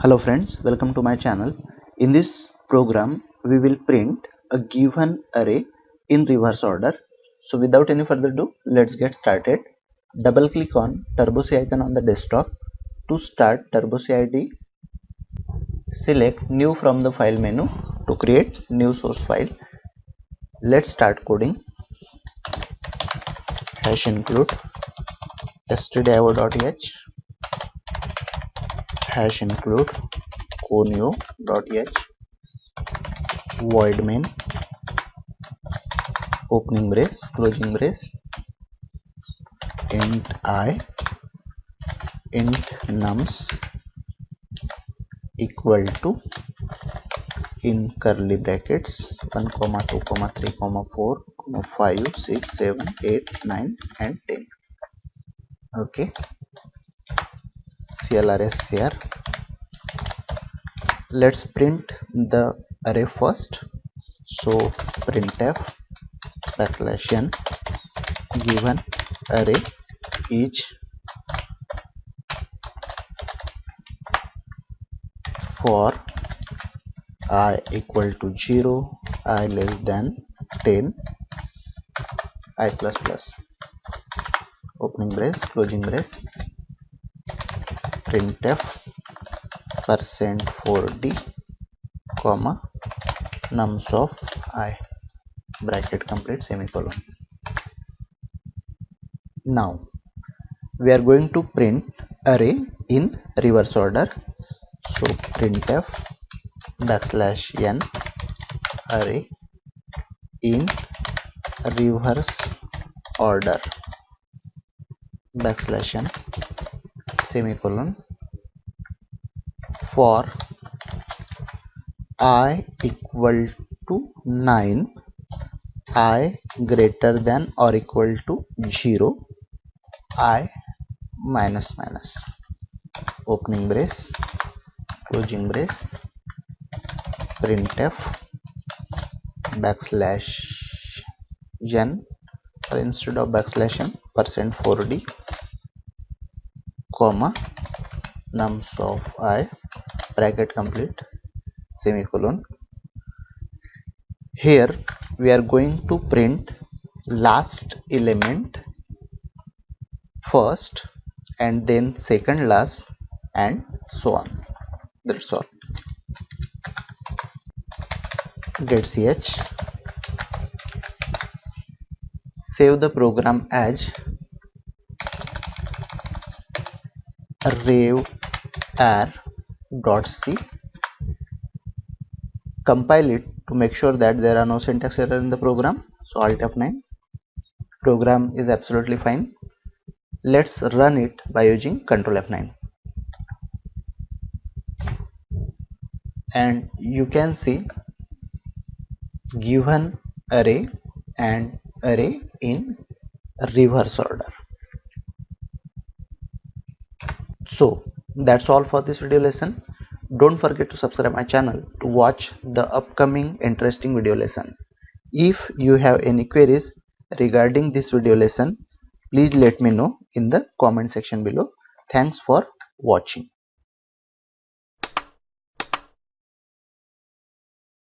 Hello friends, welcome to my channel. In this program, we will print a given array in reverse order. So without any further ado, let's get started. Double click on Turbo C icon on the desktop. To start Turbo C ID, select new from the file menu to create new source file. Let's start coding. Hash include stdio.h, hash include conio.h, void main, opening brace, closing brace, int I, int nums equal to, in curly brackets, 1, 2, 3, 4, 5, 6, 7, 8, 9 and 10. Okay, clrs here. Let's print the array first. So printf \n given array is for I equal to 0, I less than 10, I plus plus, opening brace, closing brace, printf %4d comma nums of I, bracket complete, semicolon. Now we are going to print array in reverse order. So printf \n array in reverse order \n semicolon for I equal to 9, I greater than or equal to 0, I minus minus, opening brace, closing brace, printf \n or instead of \n %4d comma nums of I, bracket complete, semicolon. Here we are going to print last element first and then second last and so on. That's all. Get ch, save the program as revere.c, compile it to make sure that there are no syntax error in the program. So Alt F9. Program is absolutely fine. Let's run it by using Control F9. And you can see given array and array in reverse order. So that's all for this video lesson. Don't forget to subscribe my channel to watch the upcoming interesting video lessons. If you have any queries regarding this video lesson, please let me know in the comment section below. Thanks for watching.